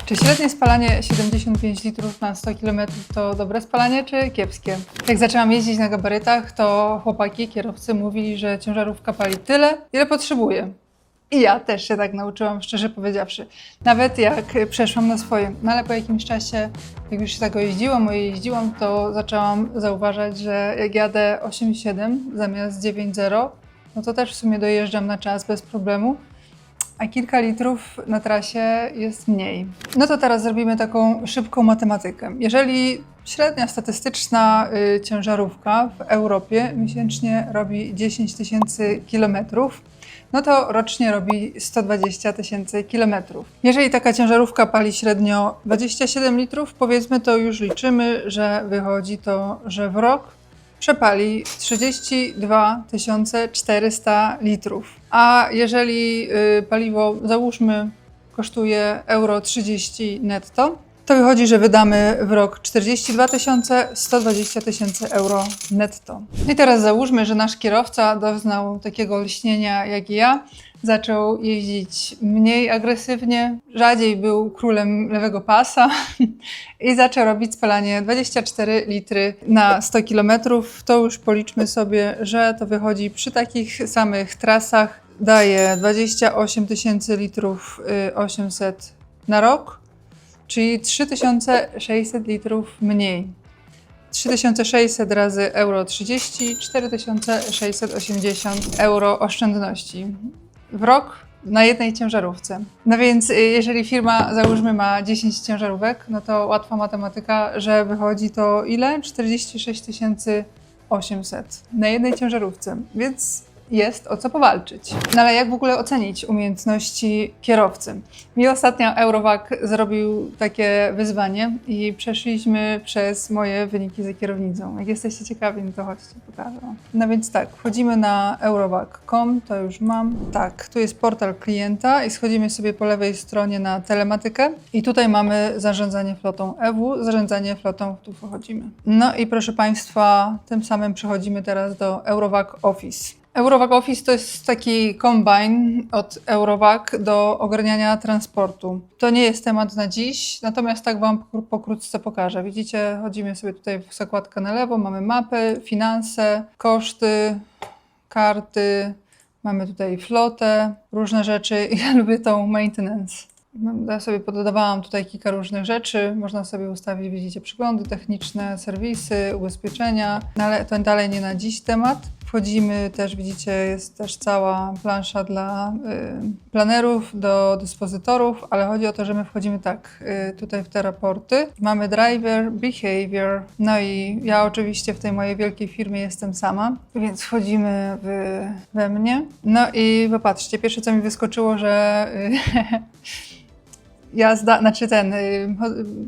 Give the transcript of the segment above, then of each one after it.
Czy średnie spalanie 75 litrów na 100 km to dobre spalanie, czy kiepskie? Jak zaczęłam jeździć na gabarytach, to chłopaki, kierowcy mówili, że ciężarówka pali tyle, ile potrzebuje. I ja też się tak nauczyłam, szczerze powiedziawszy. Nawet jak przeszłam na swoje. No ale po jakimś czasie, jak już się tak jeździłam, to zaczęłam zauważać, że jak jadę 8,7 zamiast 9,0, no to też w sumie dojeżdżam na czas bez problemu. A kilka litrów na trasie jest mniej. No to teraz zrobimy taką szybką matematykę. Jeżeli średnia statystyczna ciężarówka w Europie miesięcznie robi 10 tysięcy kilometrów, no to rocznie robi 120 tysięcy kilometrów. Jeżeli taka ciężarówka pali średnio 27 litrów, powiedzmy, to już liczymy, że wychodzi to, że w rok przepali 32 400 litrów. A jeżeli paliwo, załóżmy, kosztuje euro 30 netto, to wychodzi, że wydamy w rok 42 120 tysięcy euro netto. I teraz załóżmy, że nasz kierowca doznał takiego lśnienia jak i ja, zaczął jeździć mniej agresywnie, rzadziej był królem lewego pasa i zaczął robić spalanie 24 litry na 100 km. To już policzmy sobie, że to wychodzi przy takich samych trasach, daje 28 tysięcy litrów 800 na rok, czyli 3600 litrów mniej. 3600 razy euro 30, 4680 euro oszczędności w rok na jednej ciężarówce. No więc jeżeli firma, załóżmy, ma 10 ciężarówek, no to łatwa matematyka, że wychodzi to ile? 46 800 na jednej ciężarówce, więc jest o co powalczyć. No ale jak w ogóle ocenić umiejętności kierowcy? Mi ostatnio Eurowag zrobił takie wyzwanie i przeszliśmy przez moje wyniki za kierownicą. Jak jesteście ciekawi, no to chodźcie, pokażę. No więc tak, wchodzimy na eurowag.com, to już mam. Tak, tu jest portal klienta i schodzimy sobie po lewej stronie na telematykę i tutaj mamy zarządzanie flotą EW, zarządzanie flotą, tu wchodzimy. No i proszę Państwa, tym samym przechodzimy teraz do Eurowag Office. Eurowag Office to jest taki kombine od Eurowag do ogarniania transportu. To nie jest temat na dziś, natomiast tak Wam pokrótce pokażę. Widzicie, chodzimy sobie tutaj w zakładkę na lewo, mamy mapy, finanse, koszty, karty, mamy tutaj flotę, różne rzeczy. Ja lubię tą maintenance. Ja sobie pododawałam tutaj kilka różnych rzeczy. Można sobie ustawić, widzicie, przyglądy techniczne, serwisy, ubezpieczenia, no ale to dalej nie na dziś temat. Wchodzimy też, widzicie, jest też cała plansza dla planerów, do dyspozytorów, ale chodzi o to, że my wchodzimy tak, tutaj w te raporty. Mamy driver, behavior, no i ja oczywiście w tej mojej wielkiej firmie jestem sama, więc wchodzimy we mnie. No i popatrzcie, pierwsze co mi wyskoczyło, że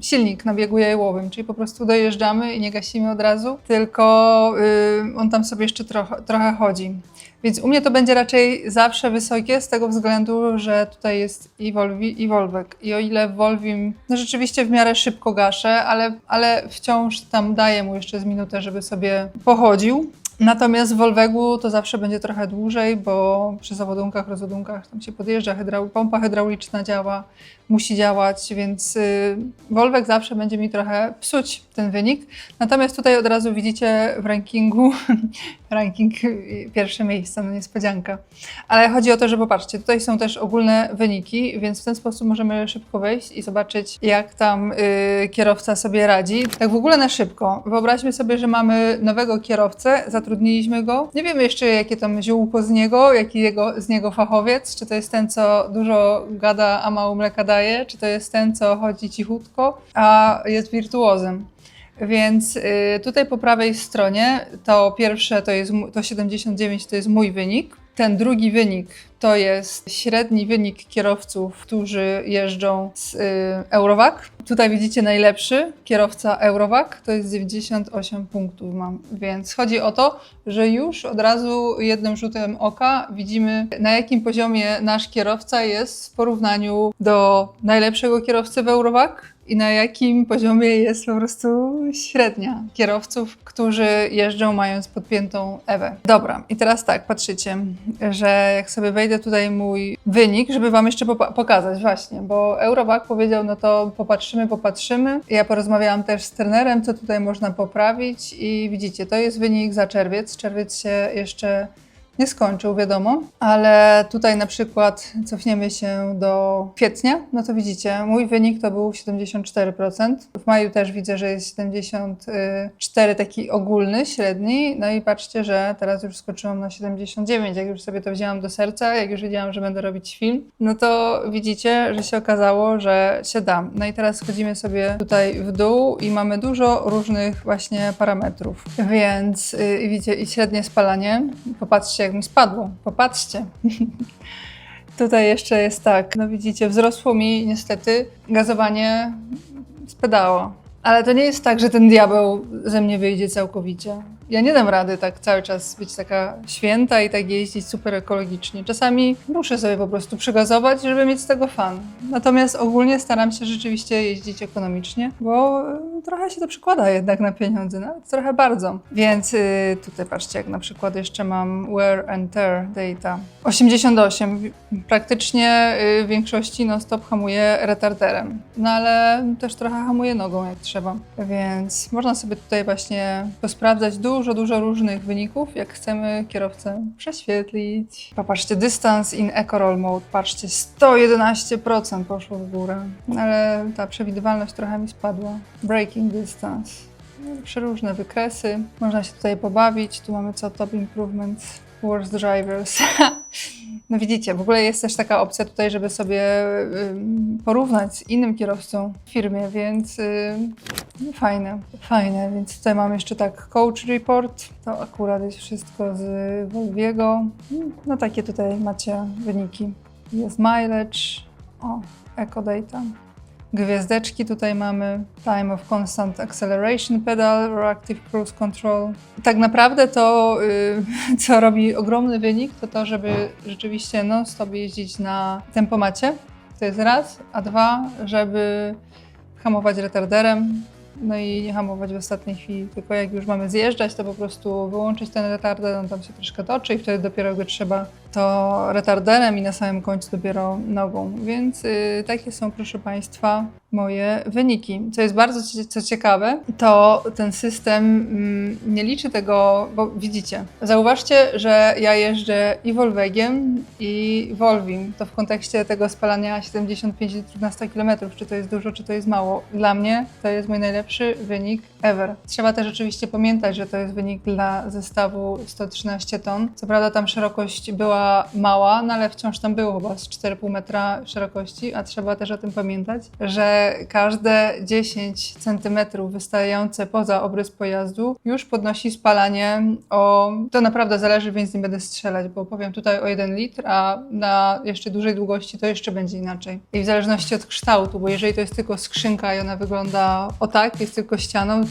silnik na biegu jajłowym, czyli po prostu dojeżdżamy i nie gasimy od razu, tylko on tam sobie jeszcze trochę chodzi. Więc u mnie to będzie raczej zawsze wysokie z tego względu, że tutaj jest i Volvec. I o ile w Volvim no rzeczywiście w miarę szybko gaszę, ale wciąż tam daję mu jeszcze z minutę, żeby sobie pochodził. Natomiast w Volvegu to zawsze będzie trochę dłużej, bo przy załadunkach, rozładunkach tam się podjeżdża, pompa hydrauliczna działa, musi działać, więc Volvec zawsze będzie mi trochę psuć ten wynik. Natomiast tutaj od razu widzicie w rankingu, ranking pierwsze miejsce, no niespodzianka. Ale chodzi o to, że popatrzcie, tutaj są też ogólne wyniki, więc w ten sposób możemy szybko wejść i zobaczyć, jak tam kierowca sobie radzi. Tak w ogóle na szybko. Wyobraźmy sobie, że mamy nowego kierowcę, zatrudniliśmy go. Nie wiemy jeszcze, jakie tam ziółko z niego, jaki z niego fachowiec, czy to jest ten, co dużo gada, a mało mleka daje, czy to jest ten, co chodzi cichutko, a jest wirtuozem. Więc tutaj po prawej stronie to pierwsze to 79 to jest mój wynik. Ten drugi wynik to jest średni wynik kierowców, którzy jeżdżą z Eurowag. Tutaj widzicie najlepszy kierowca Eurowag, to jest 98 punktów mam. Więc chodzi o to, że już od razu jednym rzutem oka widzimy, na jakim poziomie nasz kierowca jest w porównaniu do najlepszego kierowcy w Eurowag i na jakim poziomie jest po prostu średnia kierowców, którzy jeżdżą mając podpiętą Ewę. Dobra, i teraz tak, patrzycie, że jak sobie wejdę znajdę tutaj mój wynik, żeby wam jeszcze pokazać właśnie, bo Eurowag powiedział, no to popatrzymy. Ja porozmawiałam też z trenerem, co tutaj można poprawić i widzicie, to jest wynik za czerwiec. Czerwiec się jeszcze nie skończył, wiadomo, ale tutaj na przykład cofniemy się do kwietnia, no to widzicie, mój wynik to był 74%. W maju też widzę, że jest 74 taki ogólny, średni, no i patrzcie, że teraz już skoczyłam na 79, jak już sobie to wzięłam do serca, jak już wiedziałam, że będę robić film, no to widzicie, że się okazało, że się da. No i teraz schodzimy sobie tutaj w dół i mamy dużo różnych właśnie parametrów, więc widzicie i średnie spalanie, popatrzcie jak mi spadło, popatrzcie. Tutaj jeszcze jest tak, no widzicie, wzrosło mi niestety gazowanie z pedała. Ale to nie jest tak, że ten diabeł ze mnie wyjdzie całkowicie. Ja nie dam rady tak cały czas być taka święta i tak jeździć super ekologicznie. Czasami muszę sobie po prostu przygazować, żeby mieć z tego fan. Natomiast ogólnie staram się rzeczywiście jeździć ekonomicznie, bo trochę się to przykłada jednak na pieniądze, nawet trochę bardzo. Więc tutaj patrzcie, jak na przykład jeszcze mam wear and tear data. 88. Praktycznie w większości non-stop hamuję retarderem. No ale też trochę hamuję nogą jak trzeba. Więc można sobie tutaj właśnie posprawdzać dużo różnych wyników, jak chcemy kierowcę prześwietlić. Popatrzcie, dystans in eco-roll mode, patrzcie, 111% poszło w górę, ale ta przewidywalność trochę mi spadła. Braking distance, przeróżne wykresy, można się tutaj pobawić, tu mamy co top improvements, worst drivers. No widzicie, w ogóle jest też taka opcja tutaj, żeby sobie porównać z innym kierowcą w firmie, więc fajne. Więc tutaj mam jeszcze tak coach report, to akurat jest wszystko z Volviego. No takie tutaj macie wyniki. Jest mileage, eco data. Gwiazdeczki tutaj mamy, time of constant acceleration pedal, reactive cruise control. Tak naprawdę to, co robi ogromny wynik, to to, żeby rzeczywiście non-stop jeździć na tempomacie, to jest raz, a dwa, żeby hamować retarderem, no i nie hamować w ostatniej chwili, tylko jak już mamy zjeżdżać, to po prostu wyłączyć ten retarder, on tam się troszkę toczy i wtedy dopiero go trzeba to retarderem i na samym końcu dopiero nogą. Więc takie są, proszę Państwa, moje wyniki. Co jest bardzo ciekawe, to ten system nie liczy tego, bo widzicie, zauważcie, że ja jeżdżę i Volvegiem, i Volvim. To w kontekście tego spalania 75 litrów na 100 km, czy to jest dużo, czy to jest mało. Dla mnie to jest mój najlepszy wynik ever. Trzeba też oczywiście pamiętać, że to jest wynik dla zestawu 113 ton. Co prawda tam szerokość była mała, no ale wciąż tam było chyba z 4,5 metra szerokości, a trzeba też o tym pamiętać, że każde 10 cm wystające poza obrys pojazdu już podnosi spalanie to naprawdę zależy, więc nie będę strzelać, bo powiem tutaj o 1 litr, a na jeszcze dużej długości to jeszcze będzie inaczej. I w zależności od kształtu, bo jeżeli to jest tylko skrzynka i ona wygląda o tak, jest tylko ścianą,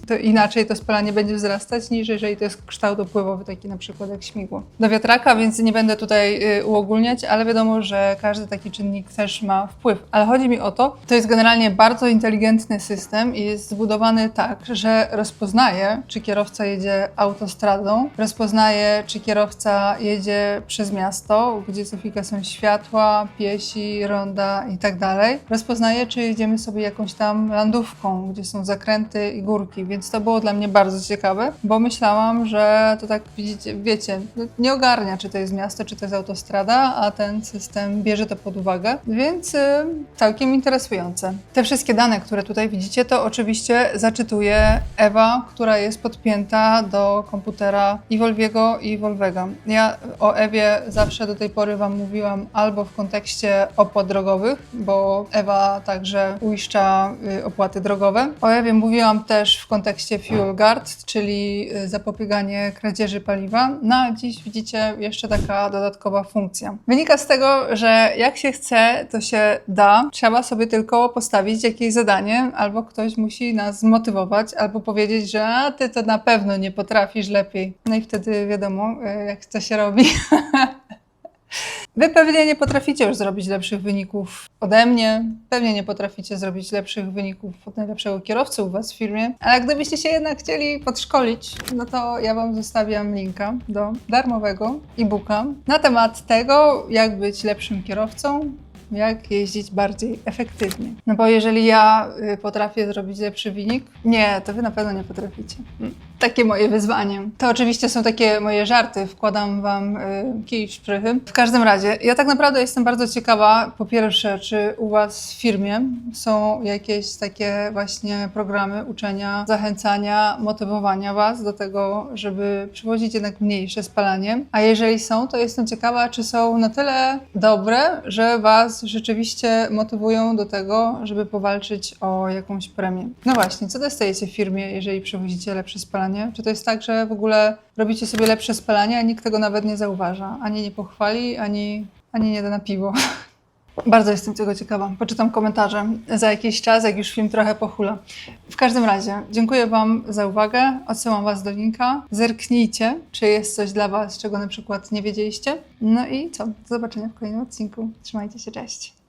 to inaczej to spalanie będzie wzrastać niż jeżeli to jest kształt opływowy, taki na przykład jak śmigło. Do wiatraka, więc nie będę tutaj uogólniać, ale wiadomo, że każdy taki czynnik też ma wpływ. Ale chodzi mi o to jest generalnie bardzo inteligentny system i jest zbudowany tak, że rozpoznaje, czy kierowca jedzie autostradą, rozpoznaje, czy kierowca jedzie przez miasto, gdzie co chwilkę są światła, piesi, ronda i tak dalej. Rozpoznaje, czy jedziemy sobie jakąś tam landówką, gdzie są zakręty i górki, więc to było dla mnie bardzo ciekawe, bo myślałam, że to tak wiecie, nie ogarnia, czy to jest miasto, czy to jest autostrada, a ten system bierze to pod uwagę, więc całkiem interesujące. Te wszystkie dane, które tutaj widzicie, to oczywiście zaczytuje Ewa, która jest podpięta do komputera i Volviego, i Volvega. Ja o Ewie zawsze do tej pory Wam mówiłam albo w kontekście opłat drogowych, bo Ewa także uiszcza opłaty drogowe. O Ewie mówiłam też w kontekście Fuel Guard, czyli zapobieganie kradzieży paliwa. No a dziś widzicie jeszcze taka dodatkowa funkcja. Wynika z tego, że jak się chce, to się da. Trzeba sobie tylko postawić jakieś zadanie, albo ktoś musi nas zmotywować, albo powiedzieć, że ty to na pewno nie potrafisz lepiej. No i wtedy wiadomo, jak to się robi. Wy pewnie nie potraficie już zrobić lepszych wyników ode mnie, pewnie nie potraficie zrobić lepszych wyników od najlepszego kierowcy u Was w firmie, ale gdybyście się jednak chcieli podszkolić, no to ja Wam zostawiam linka do darmowego e-booka na temat tego, jak być lepszym kierowcą, jak jeździć bardziej efektywnie. No bo jeżeli ja potrafię zrobić lepszy wynik, nie, to Wy na pewno nie potraficie. Takie moje wyzwanie. To oczywiście są takie moje żarty, wkładam Wam kij w szprychy. W każdym razie, ja tak naprawdę jestem bardzo ciekawa, po pierwsze, czy u Was w firmie są jakieś takie właśnie programy uczenia, zachęcania, motywowania Was do tego, żeby przywozić jednak mniejsze spalanie. A jeżeli są, to jestem ciekawa, czy są na tyle dobre, że Was rzeczywiście motywują do tego, żeby powalczyć o jakąś premię. No właśnie, co dostajecie w firmie, jeżeli przywozicie lepsze spalanie? Czy to jest tak, że w ogóle robicie sobie lepsze spalanie, a nikt tego nawet nie zauważa? Ani nie pochwali, ani nie da na piwo. Bardzo jestem tego ciekawa. Poczytam komentarze za jakiś czas, jak już film trochę pochula. W każdym razie, dziękuję Wam za uwagę. Odsyłam Was do linka. Zerknijcie, czy jest coś dla Was, czego na przykład nie wiedzieliście. No i co? Do zobaczenia w kolejnym odcinku. Trzymajcie się, cześć!